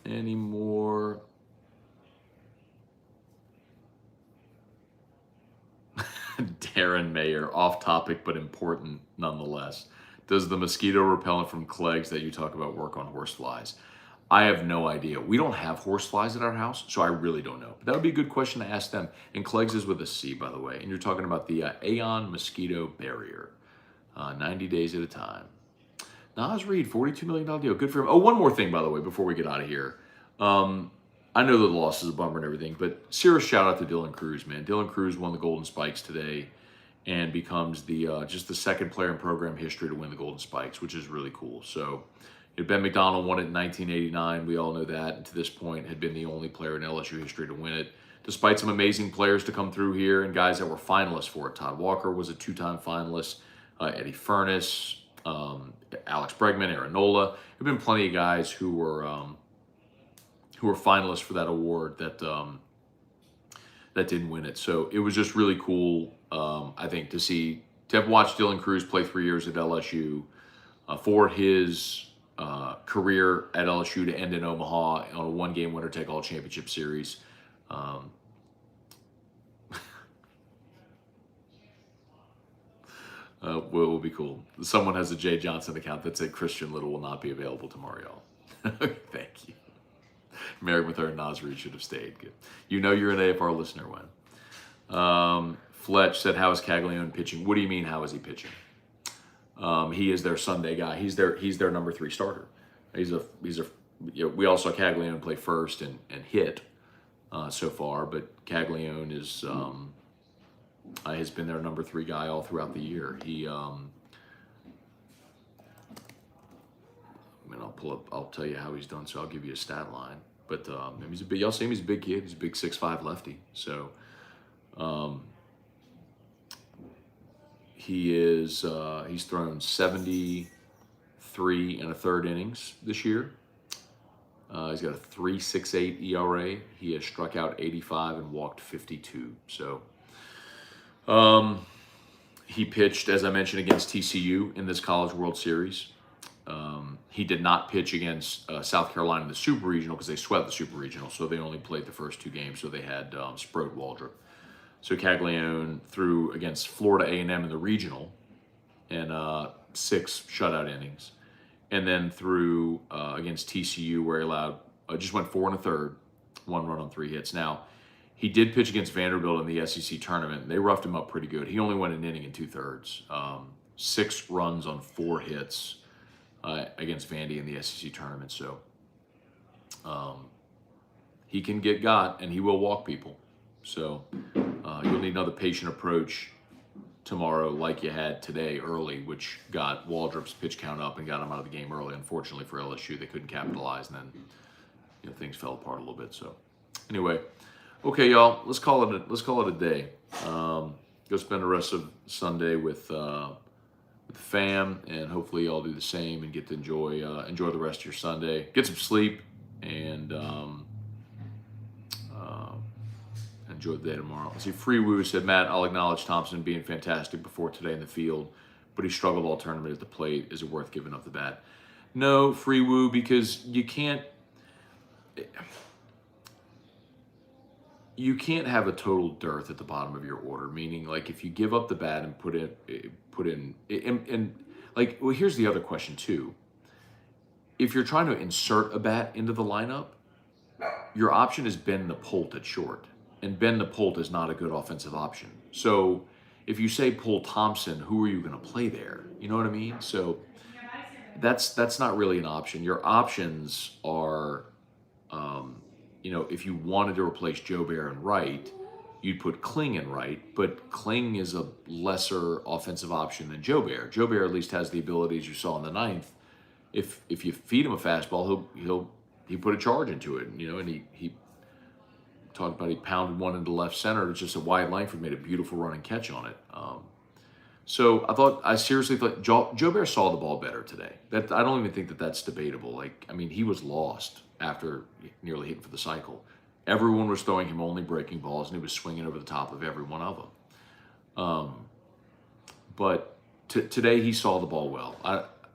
Any more? Darren Mayer, off topic but important nonetheless. Does the mosquito repellent from Clegg's that you talk about work on horseflies? I have no idea. We don't have horseflies at our house, so I really don't know. But that would be a good question to ask them. And Clegg's is with a C, by the way. And you're talking about the Aeon Mosquito Barrier. 90 days at a time. Nas Reed, $42 million deal. Good for him. Oh, one more thing, by the way, before we get out of here. I know the loss is a bummer and everything, but serious shout out to Dylan Cruz, man. Dylan Cruz won the Golden Spikes today and becomes the just the second player in program history to win the Golden Spikes, which is really cool. So, Ben McDonald won it in 1989. We all know that, and to this point had been the only player in LSU history to win it, despite some amazing players to come through here and guys that were finalists for it. Todd Walker was a 2-time finalist. Eddie Furness, Alex Bregman, Aaron Nola. There have been plenty of guys who were finalists for that award that didn't win it. So it was just really cool, I think, to have watched Dylan Cruz play 3 years at LSU, for his career at LSU to end in Omaha on a one-game winner-take-all championship series. Will be cool. Someone has a Jay Johnson account that said Christian Little will not be available tomorrow, y'all. Thank you. Married with her, Nasri should have stayed. Good. You know you're an AFR listener when. Fletch said, how is Caglione pitching? What do you mean, how is he pitching? He is their Sunday guy. He's their number 3 starter. We all saw Caglione play first and hit so far, but Caglione is has been their number 3 guy all throughout the year. I'll tell you how he's done, so I'll give you a stat line. But he's a big. Y'all see him? He's a big kid. He's a big 6'5" lefty. So he's thrown 73 and a third innings this year. He's got a 3.68 ERA. He has struck out 85 and walked 52. So he pitched, as I mentioned, against TCU in this College World Series. He did not pitch against South Carolina in the Super Regional because they swept the Super Regional, so they only played the first 2 games. So they had Sprode Waldrop. So Caglianone threw against Florida A&M in the Regional and 6 shutout innings, and then threw against TCU where he allowed just went 4 1/3, 1 run on 3 hits. Now he did pitch against Vanderbilt in the SEC tournament. They roughed him up pretty good. He only went an inning and 2/3, 6 runs on 4 hits. Against Vandy in the SEC tournament. So he can get got, and he will walk people. So you'll need another patient approach tomorrow like you had today early, which got Waldrop's pitch count up and got him out of the game early. Unfortunately for LSU, they couldn't capitalize, and then things fell apart a little bit. So anyway, okay, y'all, let's call it a day. Go spend the rest of Sunday with the fam, and hopefully y'all do the same and get to enjoy the rest of your Sunday. Get some sleep and enjoy the day tomorrow. Let's see, Free Woo said, Matt, I'll acknowledge Thompson being fantastic before today in the field, but he struggled all tournament at the plate. Is it worth giving up the bat? No, Free Woo, because you can't have a total dearth at the bottom of your order, meaning like if you give up the bat and put in like, well, here's the other question too. If you're trying to insert a bat into the lineup, your option is Ben Napolt at short, and Ben Napolt is not a good offensive option. So if you say pull Thompson, who are you going to play there? You know what I mean? So that's not really an option. Your options are, if you wanted to replace Jobert in right, you'd put Kling in right, but Kling is a lesser offensive option than Jobert. Jobert at least has the abilities you saw in the 9th. If you feed him a fastball, he'll put a charge into it, and he talked about he pounded one into left center. It's just a wide Langford made a beautiful running catch on it. So I seriously thought Jobert saw the ball better today. I don't even think that's debatable. He was lost after nearly hitting for the cycle. Everyone was throwing him only breaking balls, and he was swinging over the top of every one of them. But today he saw the ball well.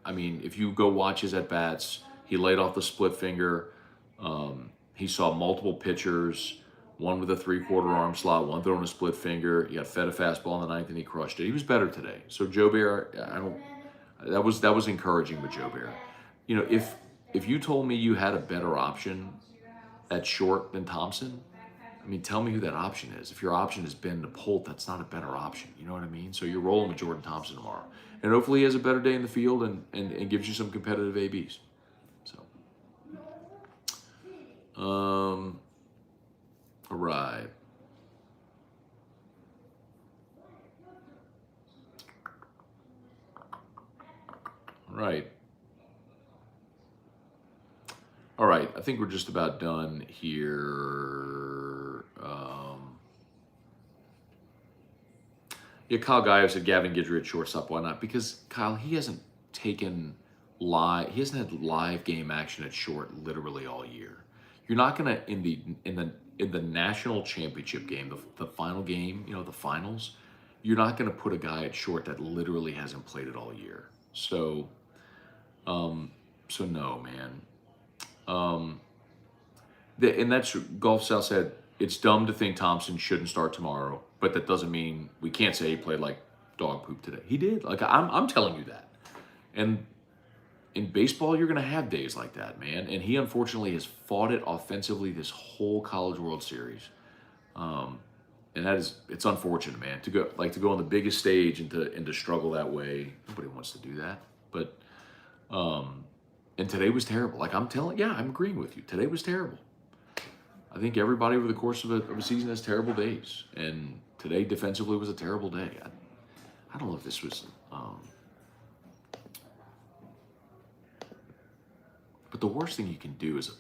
If you go watch his at-bats, he laid off the split finger. He saw multiple pitchers, one with a 3/4 arm slot, one throwing a split finger. He got fed a fastball in the 9th, and he crushed it. He was better today. So Jobert, that was encouraging with Jobert. If you told me you had a better option at short than Thompson, tell me who that option is. If your option is Ben Napolt, that's not a better option. You know what I mean? So you're rolling with Jordan Thompson tomorrow. And hopefully he has a better day in the field and gives you some competitive ABs. So, all right. All right, I think we're just about done here. Kyle Gaio said Gavin Guidry at shortstop. Why not? Because Kyle, he hasn't had live game action at short literally all year. You're not gonna in the national championship game, the final game, the finals. You're not gonna put a guy at short that literally hasn't played it all year. So no, man. And that's Gulf South said, it's dumb to think Thompson shouldn't start tomorrow, but that doesn't mean we can't say he played like dog poop today. He did. I'm telling you that. And in baseball, you're going to have days like that, man. And he unfortunately has fought it offensively this whole College World Series. And it's unfortunate, man, to go on the biggest stage and to struggle that way. Nobody wants to do that. But and today was terrible. I'm agreeing with you. Today was terrible. I think everybody over the course of a season has terrible days. And today defensively was a terrible day. I don't know if this was... but the worst thing you can do as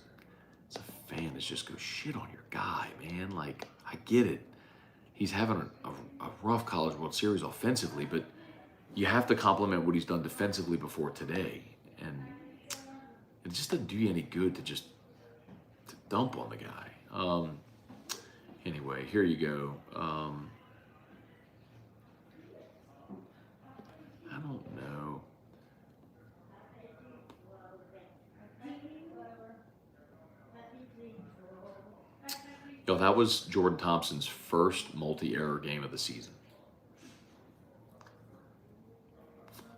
a fan is just go shit on your guy, man. Like, I get it. He's having a rough College World Series offensively, but you have to compliment what he's done defensively before today. And it just doesn't do you any good to just dump on the guy. Anyway, here you go. I don't know. Yo, that was Jordan Thompson's first multi-error game of the season.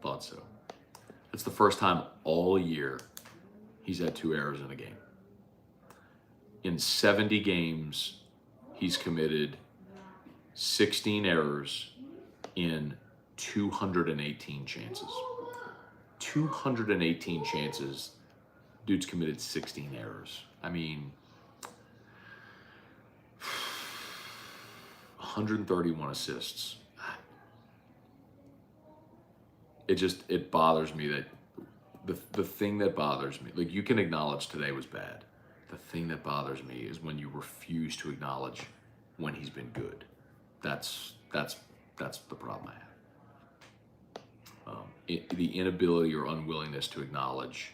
Thought so. That's the first time all year he's had 2 errors in a game. In 70 games, he's committed 16 errors in 218 chances. 218 chances. Dude's committed 16 errors. I mean, 131 assists. It bothers me that the thing that bothers me, like, you can acknowledge today was bad. The thing that bothers me is when you refuse to acknowledge when he's been good. That's the problem I have. The inability or unwillingness to acknowledge,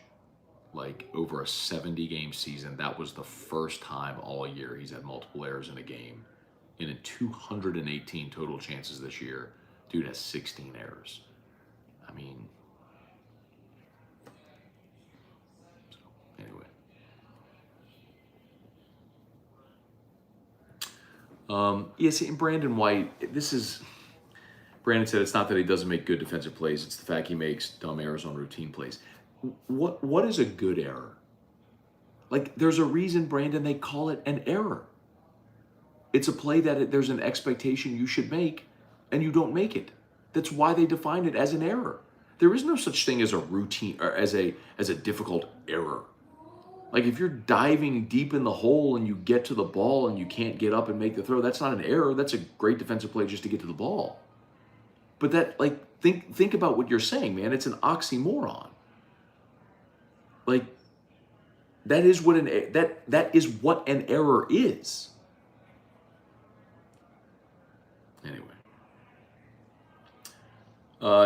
like, over a 70-game season, that was the first time all year he's had multiple errors in a game. And in 218 total chances this year, dude has 16 errors. I mean, so anyway. Yeah, see, and Brandon White, Brandon said it's not that he doesn't make good defensive plays, it's the fact he makes dumb errors on routine plays. What is a good error? Like, there's a reason, Brandon, they call it an error. It's a play that there's an expectation you should make, and you don't make it. That's why they define it as an error. There is no such thing as a routine or as a difficult error. Like, if you're diving deep in the hole and you get to the ball and you can't get up and make the throw, that's not an error. That's a great defensive play just to get to the ball. But that, like, think about what you're saying, man. It's an oxymoron. Like, that is what an error is. Anyway.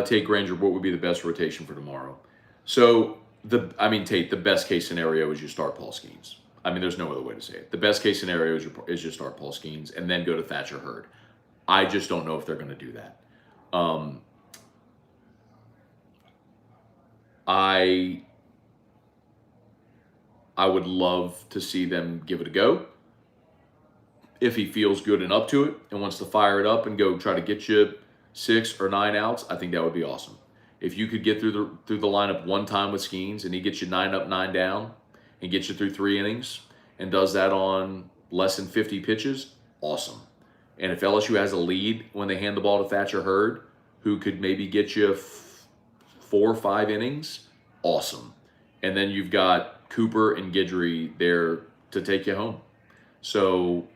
Tate Granger, what would be the best rotation for tomorrow? So, Tate, the best case scenario is you start Paul Skeens. I mean, there's no other way to say it. The best case scenario is you start Paul Skeens and then go to Thatcher Hurd. I just don't know if they're going to do that. I would love to see them give it a go. If he feels good and up to it and wants to fire it up and go try to get you 6 or 9 outs, I think that would be awesome. If you could get through the lineup one time with Skeens and he gets you 9 up, 9 down and gets you through 3 innings and does that on less than 50 pitches, awesome. And if LSU has a lead when they hand the ball to Thatcher Hurd, who could maybe get you 4 or 5 innings, awesome. And then you've got Cooper and Guidry there to take you home. So,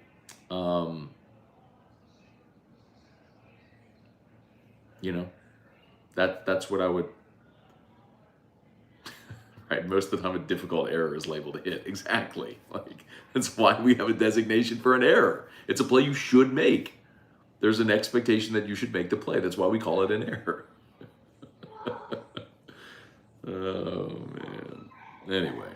that's what I would. Right, most of the time a difficult error is labeled a hit. Exactly. Like, that's why we have a designation for an error. It's a play you should make. There's an expectation that you should make the play. That's why we call it an error. Oh, man. Anyway.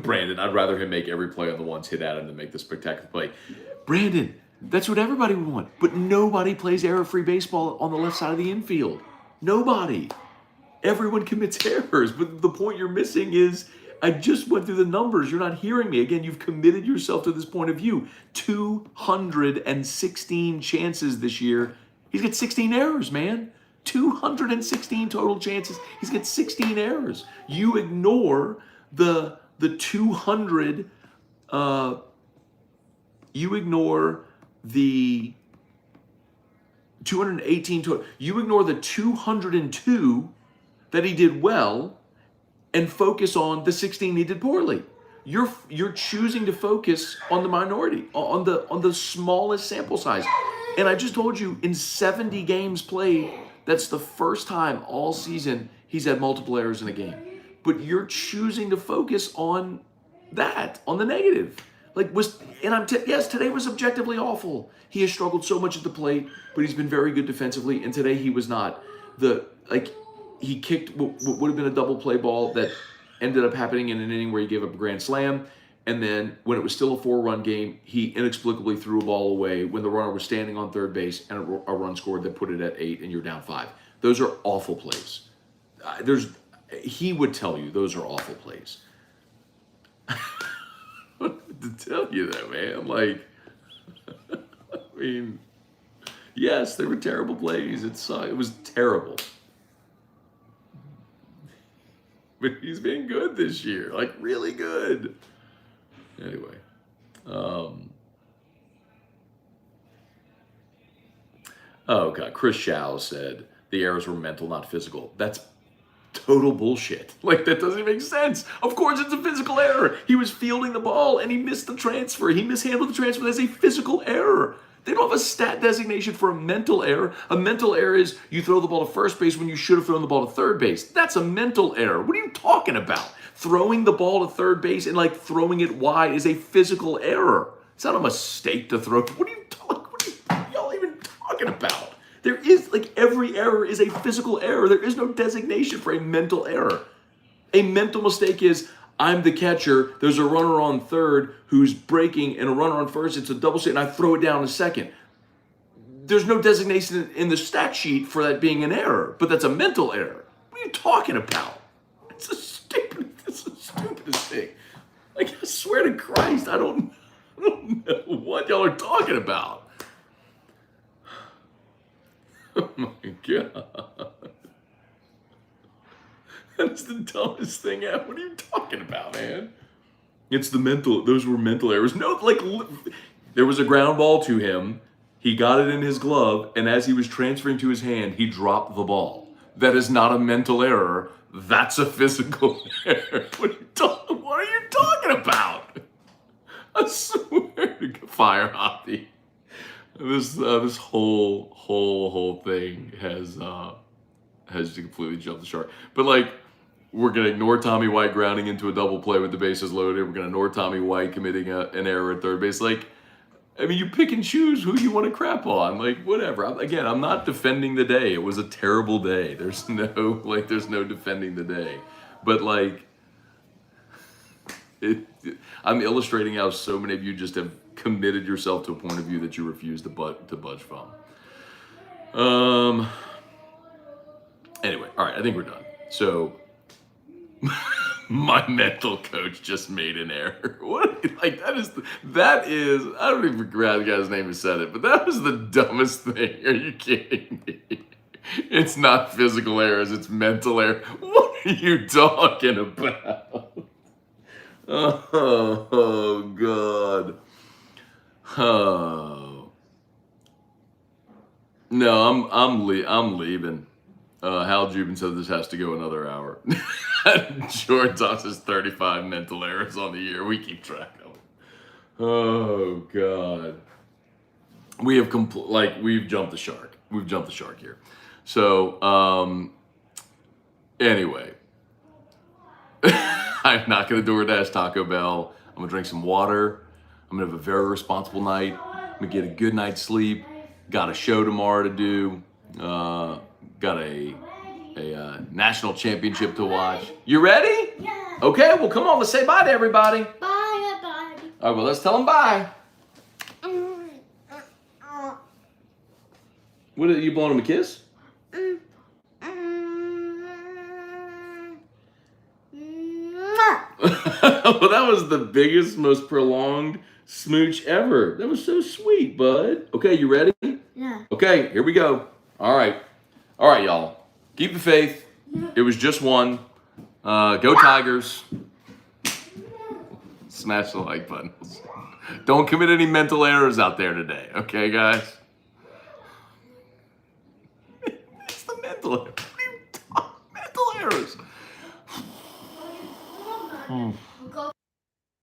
Brandon, I'd rather him make every play on the ones hit at him than make the spectacular play. Brandon, that's what everybody would want. But nobody plays error-free baseball on the left side of the infield. Nobody. Everyone commits errors. But the point you're missing is, I just went through the numbers. You're not hearing me. Again, you've committed yourself to this point of view. 216 chances this year. He's got 16 errors, man. 216 total chances. He's got 16 errors. You ignore the 200, you ignore the 218 total. You ignore the 202 that he did well and focus on the 16 he did poorly. You're choosing to focus on the minority, on the smallest sample size. And I just told you, in 70 games played, That's the first time all season he's had multiple errors in a game. But you're choosing to focus on that, on the negative. Yes, today was objectively awful. He has struggled so much at the plate, but he's been very good defensively, and today he was not. He kicked what would have been a double play ball that ended up happening in an inning where he gave up a grand slam, and then when it was still a 4-run game, he inexplicably threw a ball away when the runner was standing on third base and a run scored that put it at 8 and you're down 5. Those are awful plays. He would tell you those are awful plays. To tell you that, man. I mean, yes, they were terrible plays. It was terrible. But he's been good this year, really good. Anyway, oh God, Chris Shao said the errors were mental, not physical. That's total bullshit. That doesn't make sense. Of course it's a physical error. He was fielding the ball and he missed the transfer. He mishandled the transfer. That's a physical error. They don't have a stat designation for a mental error. A mental error is you throw the ball to first base when you should have thrown the ball to third base. That's a mental error. What are you talking about? Throwing the ball to third base and throwing it wide is a physical error. It's not a mistake to throw. What are y'all even talking about? There is, every error is a physical error. There is no designation for a mental error. A mental mistake is, I'm the catcher, there's a runner on third who's breaking and a runner on first, it's a double steal, and I throw it down in second. There's no designation in the stat sheet for that being an error, but that's a mental error. What are you talking about? It's the stupidest thing. I swear to Christ, I don't know what y'all are talking about. Oh my God. That's the dumbest thing ever. What are you talking about, man? Those were mental errors. No, there was a ground ball to him. He got it in his glove, and as he was transferring to his hand, he dropped the ball. That is not a mental error. That's a physical error. What are you talking about? I swear to God, Fire Hoppy. This whole thing has completely jumped the shark. But we're gonna ignore Tommy White grounding into a double play with the bases loaded. We're gonna ignore Tommy White committing an error at third base. You pick and choose who you want to crap on. Whatever. I'm not defending the day. It was a terrible day. There's no defending the day. But I'm illustrating how so many of you just have committed yourself to a point of view that you refuse to budge from. Anyway, all right, I think we're done. So, my mental coach just made an error. That is, I don't even forget the guy's name who said it, but that was the dumbest thing. Are you kidding me? It's not physical errors, it's mental error. What are you talking about? Oh God. Oh. No, I'm leaving. Hal Jubin said this has to go another hour. Jordan Toss has 35 mental errors on the year. We keep track of them. Oh God. We have we've jumped the shark. We've jumped the shark here. So anyway. I'm not gonna DoorDash Taco Bell. I'm gonna drink some water. I'm gonna have a very responsible night. I'm gonna get a good night's sleep. Got a show tomorrow to do. Got a national championship to watch. You ready? Yeah. Okay, well come on, let's say bye to everybody. Bye, everybody. All right, well let's tell them bye. What are you blowing them a kiss? Well, that was the biggest, most prolonged smooch ever. That was so sweet, bud. Okay, you ready? Yeah. Okay, here we go. All right, y'all. Keep the faith. It was just one. Go Tigers. Smash the like buttons. Don't commit any mental errors out there today. Okay, guys? It's the mental errors. Mental errors.